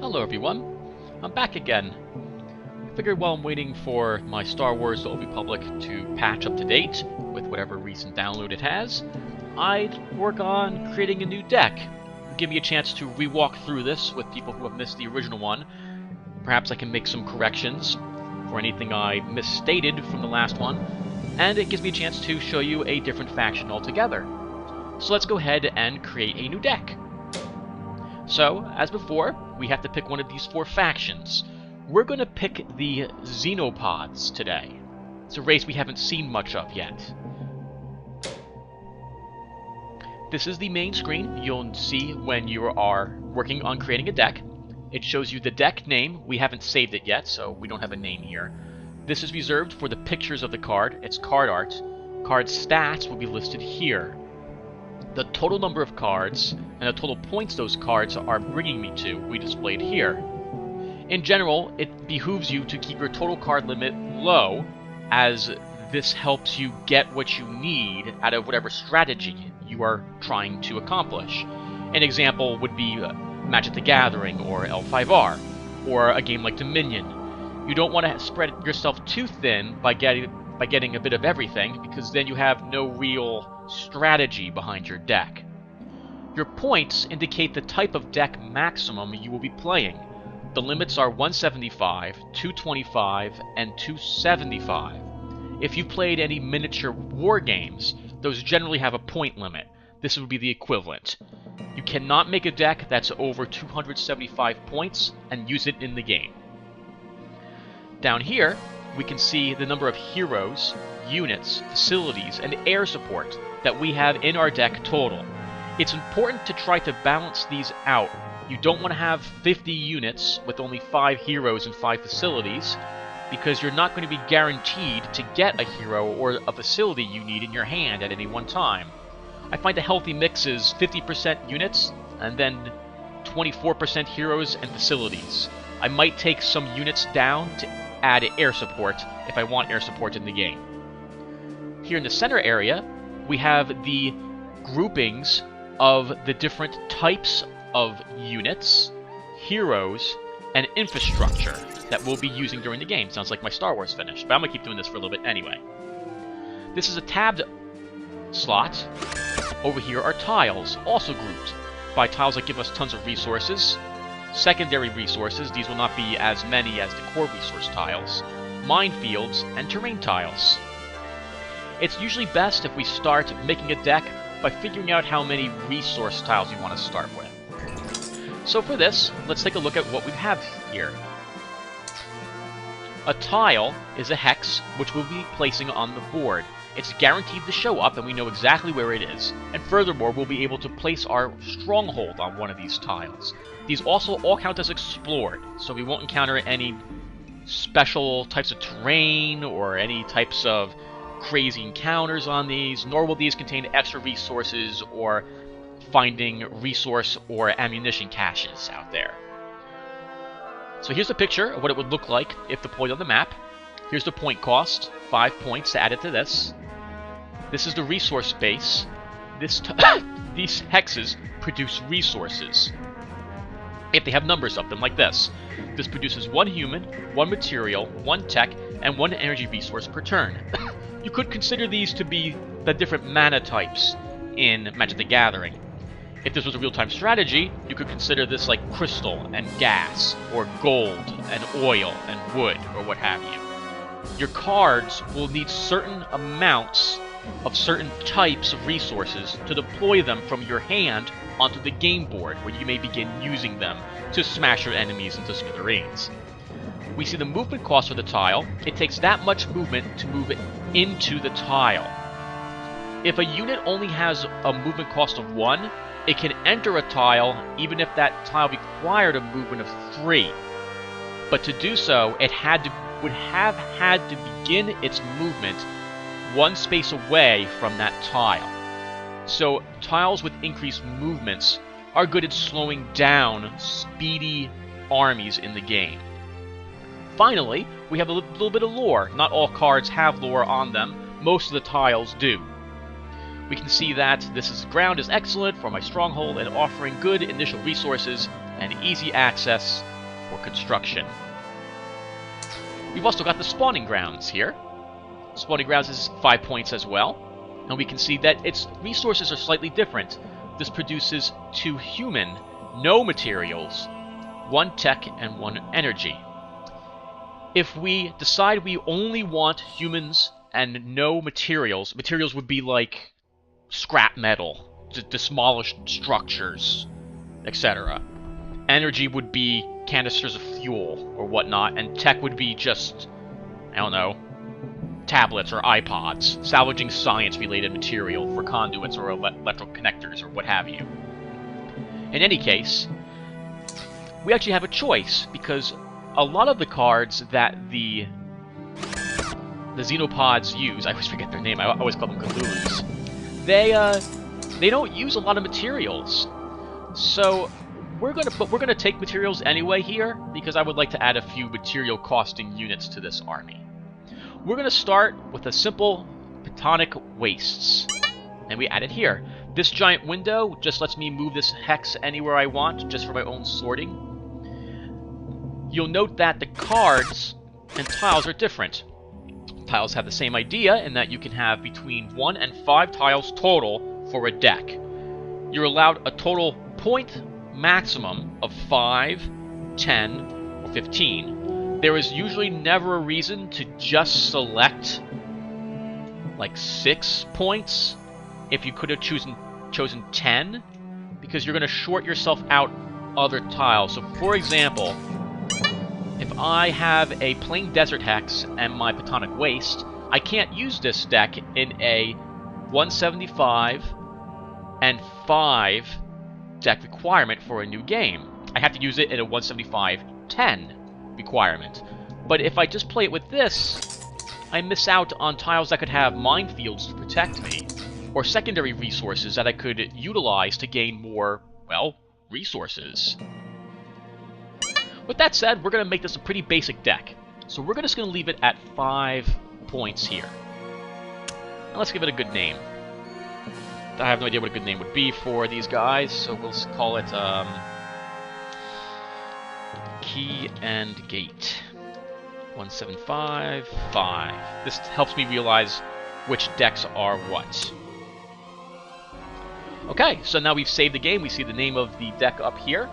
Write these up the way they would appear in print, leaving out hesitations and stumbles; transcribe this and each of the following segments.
Hello everyone, I'm back again. I figured while I'm waiting for my Star Wars The Old Republic to patch up to date with whatever recent download it has, I'd work on creating a new deck. Give me a chance to re-walk through this with people who have missed the original one. Perhaps I can make some corrections for anything I misstated from the last one, and it gives me a chance to show you a different faction altogether. So let's go ahead and create a new deck. So, as before, we have to pick one of these four factions. We're going to pick the Xenopods today. It's a race we haven't seen much of yet. This is the main screen you'll see when you are working on creating a deck. It shows you the deck name. We haven't saved it yet, so we don't have a name here. This is reserved for the pictures of the card. It's card art. Card stats will be listed here. The total number of cards and the total points those cards are bringing me to will be displayed here. In general, it behooves you to keep your total card limit low, as this helps you get what you need out of whatever strategy you are trying to accomplish. An example would be Magic the Gathering or L5R, or a game like Dominion. You don't want to spread yourself too thin by getting a bit of everything, because then you have no real strategy behind your deck. Your points indicate the type of deck maximum you will be playing. The limits are 175, 225, and 275. If you've played any miniature war games, those generally have a point limit. This would be the equivalent. You cannot make a deck that's over 275 points and use it in the game. Down here, we can see the number of heroes, units, facilities, and air support that we have in our deck total. It's important to try to balance these out. You don't want to have 50 units with only 5 heroes and 5 facilities, because you're not going to be guaranteed to get a hero or a facility you need in your hand at any one time. I find a healthy mix is 50% units and then 24% heroes and facilities. I might take some units down to add air support if I want air support in the game. Here in the center area, we have the groupings of the different types of units, heroes, and infrastructure that we'll be using during the game. Sounds like my Star Wars finished, but I'm going to keep doing this for a little bit anyway. This is a tabbed slot. Over here are tiles, also grouped by tiles that give us tons of resources. Secondary resources, these will not be as many as the core resource tiles. Minefields, and terrain tiles. It's usually best if we start making a deck by figuring out how many resource tiles you want to start with. So for this, let's take a look at what we have here. A tile is a hex which we'll be placing on the board. It's guaranteed to show up and we know exactly where it is. And furthermore, we'll be able to place our stronghold on one of these tiles. These also all count as explored, so we won't encounter any special types of terrain or any types of crazy encounters on these, nor will these contain extra resources or finding resource or ammunition caches out there. So here's a picture of what it would look like if deployed on the map. Here's the point cost, 5 points to add it to this. This is the resource base. These hexes produce resources if they have numbers of them, like this. This produces 1 human, 1 material, 1 tech, and 1 energy resource per turn. You could consider these to be the different mana types in Magic the Gathering. If this was a real-time strategy, you could consider this like crystal and gas, or gold and oil and wood, or what have you. Your cards will need certain amounts of certain types of resources to deploy them from your hand onto the game board, where you may begin using them to smash your enemies into smithereens. We see the movement cost for the tile. It takes that much movement to move it into the tile. If a unit only has a movement cost of 1, it can enter a tile even if that tile required a movement of 3. But to do so, it would have had to begin its movement 1 space away from that tile. So tiles with increased movements are good at slowing down speedy armies in the game. Finally, we have a little bit of lore. Not all cards have lore on them. Most of the tiles do. We can see that this ground is excellent for my stronghold and offering good initial resources and easy access for construction. We've also got the spawning grounds here. Spawning grounds is 5 points as well. And we can see that its resources are slightly different. This produces 2 human, no materials, 1 tech, and 1 energy. If we decide we only want humans and no materials, materials would be like scrap metal, demolished structures, etc. Energy would be canisters of fuel or whatnot, and tech would be just, I don't know, tablets or iPods, salvaging science-related material for conduits or electrical connectors or what have you. In any case, we actually have a choice, because a lot of the cards that the Xenopods use, I always forget their name, I always call them Cthulhu's, they don't use a lot of materials. So we're gonna take materials anyway here, because I would like to add a few material costing units to this army. We're going to start with a simple Platonic Wastes, and we add it here. This giant window just lets me move this hex anywhere I want, just for my own sorting. You'll note that the cards and tiles are different. Tiles have the same idea in that you can have between 1 and 5 tiles total for a deck. You're allowed a total point maximum of 5, 10, or 15. There is usually never a reason to just select like 6 points if you could have chosen 10, because you're going to short yourself out other tiles. So for example, if I have a plain desert hex and my Platonic Waste, I can't use this deck in a 175 and 5 deck requirement for a new game. I have to use it in a 175-10 requirement. But if I just play it with this, I miss out on tiles that could have minefields to protect me, or secondary resources that I could utilize to gain more, well, resources. With that said, we're going to make this a pretty basic deck. So we're just going to leave it at 5 points here. Now let's give it a good name. I have no idea what a good name would be for these guys, so we'll call it Key and Gate. 175, 5. This helps me realize which decks are what. Okay, so now we've saved the game. We see the name of the deck up here.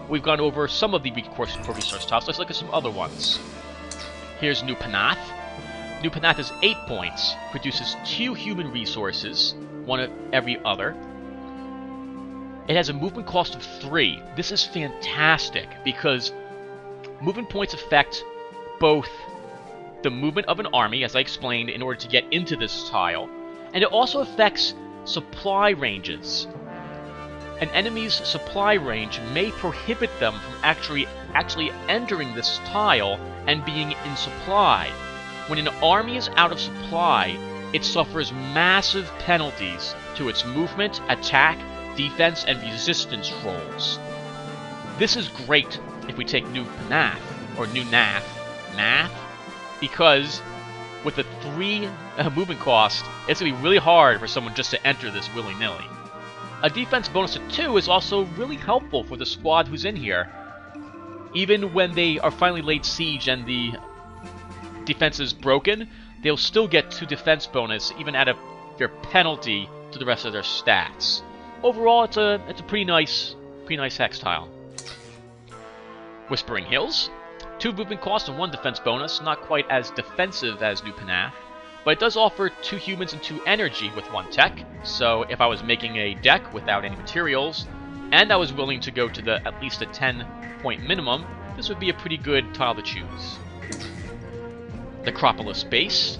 We've gone over some of the resource tiles. Let's look at some other ones. Here's New Panath. New Panath is 8 points, produces 2 human resources, 1 of every other. It has a movement cost of 3. This is fantastic because movement points affect both the movement of an army, as I explained, in order to get into this tile, and it also affects supply ranges. An enemy's supply range may prohibit them from actually entering this tile and being in supply. When an army is out of supply, it suffers massive penalties to its movement, attack, defense, and resistance rolls. This is great if we take New Panath, or New Nath, because with the 3 movement cost, it's going to be really hard for someone just to enter this willy-nilly. A defense bonus of 2 is also really helpful for the squad who's in here. Even when they are finally laid siege and the defense is broken, they'll still get 2 defense bonus, even at their penalty to the rest of their stats. Overall, it's a pretty nice hex tile. Whispering Hills. 2 movement cost and 1 defense bonus, not quite as defensive as New Panath, but it does offer 2 humans and 2 energy with 1 tech, so if I was making a deck without any materials, and I was willing to go to at least a 10-point minimum, this would be a pretty good tile to choose. Necropolis Base.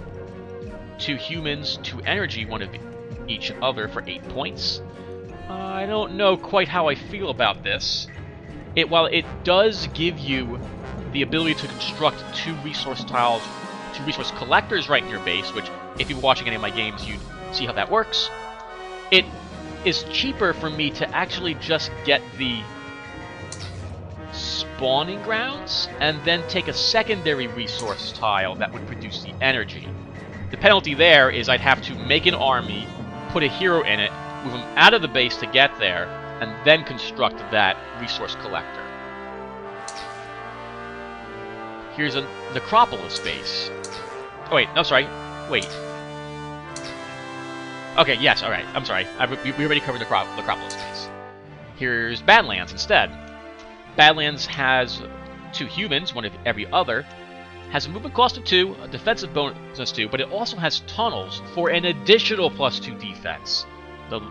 2 humans, 2 energy, 1 of each other for 8 points. I don't know quite how I feel about this. While it does give you the ability to construct 2 resource tiles, 2 resource collectors right in your base, which if you were watching any of my games, you'd see how that works. It is cheaper for me to actually just get the spawning grounds and then take a secondary resource tile that would produce the energy. The penalty there is I'd have to make an army, put a hero in it, move them out of the base to get there, and then construct that resource collector. Here's a necropolis base. Oh wait, no, sorry. Wait. Okay, yes, alright, I'm sorry. We already covered the necropolis base. Here's Badlands instead. Badlands has 2 humans, one of every other, has a movement cost of 2, a defensive bonus 2, but it also has tunnels for an additional +2 defense. The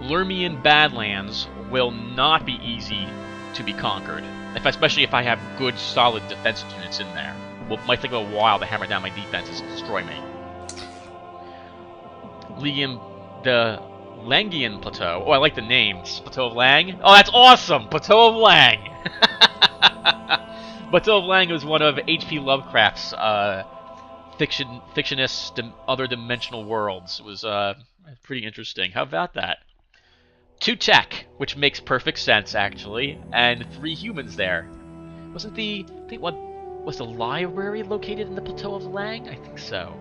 Lermian Badlands will not be easy to be conquered, especially if I have good, solid defensive units in there. It might take a while to hammer down my defenses and destroy me. The Langian Plateau. Oh, I like the names. Plateau of Lang. Oh, that's awesome! Plateau of Lang! Plateau of Lang was one of H.P. Lovecraft's fictionist other dimensional worlds. It was pretty interesting. How about that? 2 tech, which makes perfect sense, actually, and 3 humans there. Wasn't was the library located in the Plateau of Lang? I think so.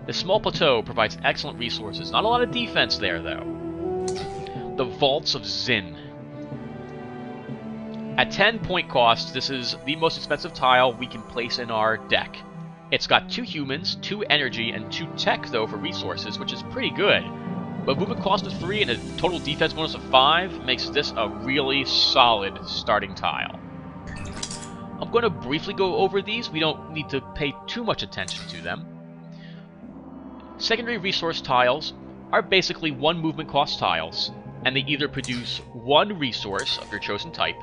The small plateau provides excellent resources. Not a lot of defense there, though. The Vaults of Zin. At 10 point cost, this is the most expensive tile we can place in our deck. It's got 2 humans, 2 energy, and 2 tech, though, for resources, which is pretty good. But movement cost of 3 and a total defense bonus of 5 makes this a really solid starting tile. I'm going to briefly go over these. We don't need to pay too much attention to them. Secondary resource tiles are basically 1 movement cost tiles, and they either produce 1 resource of your chosen type,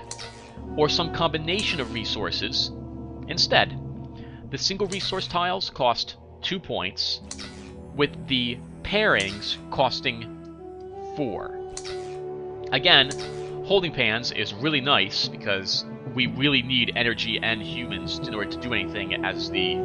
or some combination of resources instead. The single resource tiles cost 2 points, with the pairings costing 4. Again, holding pans is really nice because we really need energy and humans in order to do anything as the